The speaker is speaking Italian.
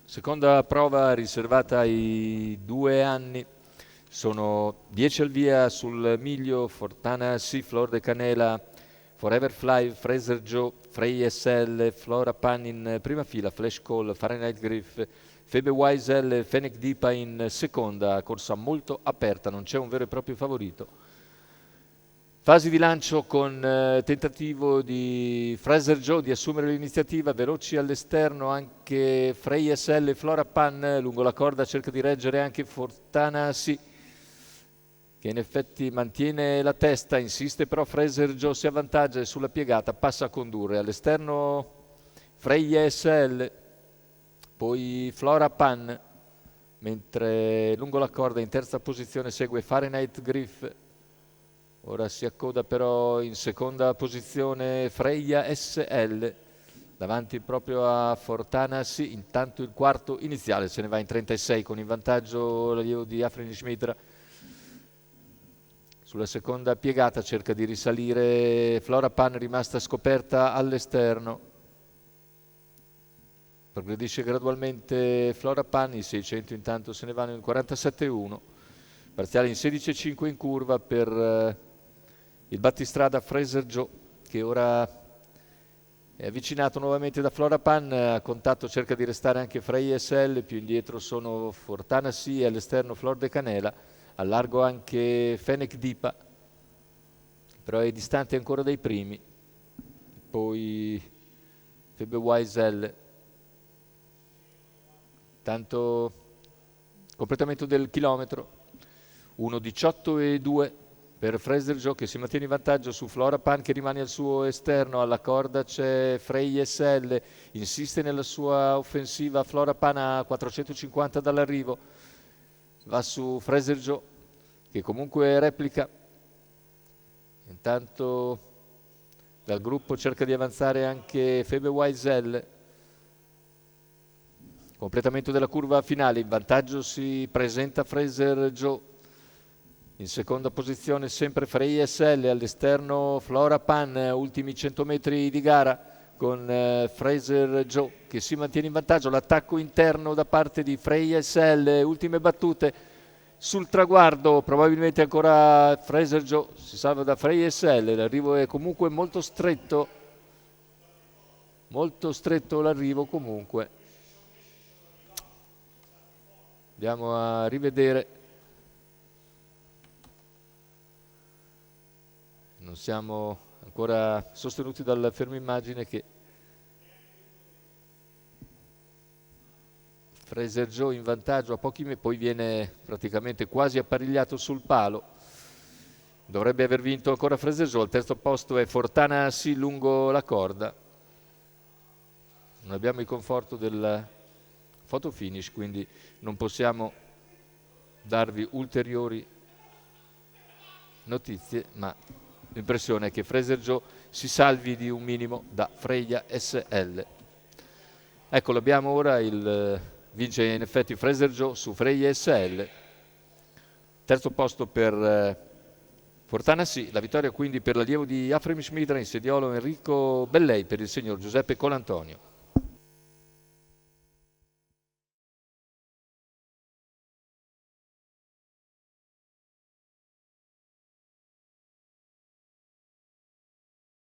Seconda prova riservata ai 2 anni. Sono 10 al via sul miglio: Fortana Sea, Flor de Canela, Forever Fly, Fraser Joe, Frey SL, Flora Pan in prima fila, Flash Call, Fahrenheit Griff, Febe Wise L, Fennec Dipa in seconda, corsa molto aperta, non c'è un vero e proprio favorito. Fasi di lancio con tentativo di Fraser Joe di assumere l'iniziativa, veloci all'esterno anche Frey SL e Flora Pan, lungo la corda cerca di reggere anche Fortana Sì, che in effetti mantiene la testa, insiste però Fraser Joe si avvantaggia e sulla piegata passa a condurre. All'esterno Frey SL, poi Flora Pan, mentre lungo la corda in terza posizione segue Fahrenheit Griff. Ora si accoda però in seconda posizione Freya SL, davanti proprio a Fortana Sì. Intanto il quarto iniziale se ne va in 36 con in vantaggio l'allievo di Afrin Schmidra. Sulla seconda piegata cerca di risalire Flora Pan, rimasta scoperta all'esterno. Progredisce gradualmente Flora Pan, i 600 intanto se ne vanno in 47,1. Parziale in 16,5 in curva per il battistrada Fraser Joe, che ora è avvicinato nuovamente da Flora Pan. A contatto cerca di restare anche Frey SL, più indietro sono Fortana Sì e all'esterno Flor de Canela, a largo anche Fennec Dipa, però è distante ancora dai primi. Poi Febe Wise L. Tanto completamento del chilometro 1:18,2 per Fraser Joe, che si mantiene in vantaggio su Flora Pan, che rimane al suo esterno. Alla corda c'è Frey SL, insiste nella sua offensiva Flora Pan a 450 dall'arrivo, va su Fraser Joe che comunque replica. Intanto dal gruppo cerca di avanzare anche Febe Wise L. Completamento della curva finale, in vantaggio si presenta Fraser Joe. In seconda posizione sempre Frey SL, all'esterno Flora Pan, ultimi 100 metri di gara con Fraser Joe che si mantiene in vantaggio. L'attacco interno da parte di Frey SL, ultime battute sul traguardo, probabilmente ancora Fraser Joe si salva da Frey SL, l'arrivo è comunque molto stretto l'arrivo comunque. Andiamo a rivedere. Non siamo ancora sostenuti dal fermo immagine che Fraser Joe in vantaggio a pochi metri, poi viene praticamente quasi apparigliato sul palo. Dovrebbe aver vinto ancora Fraser Joe. Al terzo posto è Fortana Sì lungo la corda. Non abbiamo il conforto del photo finish, quindi non possiamo darvi ulteriori notizie, ma l'impressione è che Fraser Joe si salvi di un minimo da Freya SL. Ecco, abbiamo ora vince in effetti Fraser Joe su Freya SL. Terzo posto per Fortana Sì, la vittoria quindi per l'allievo di Afrim Schmidra in sediolo Enrico Bellei per il signor Giuseppe Colantonio.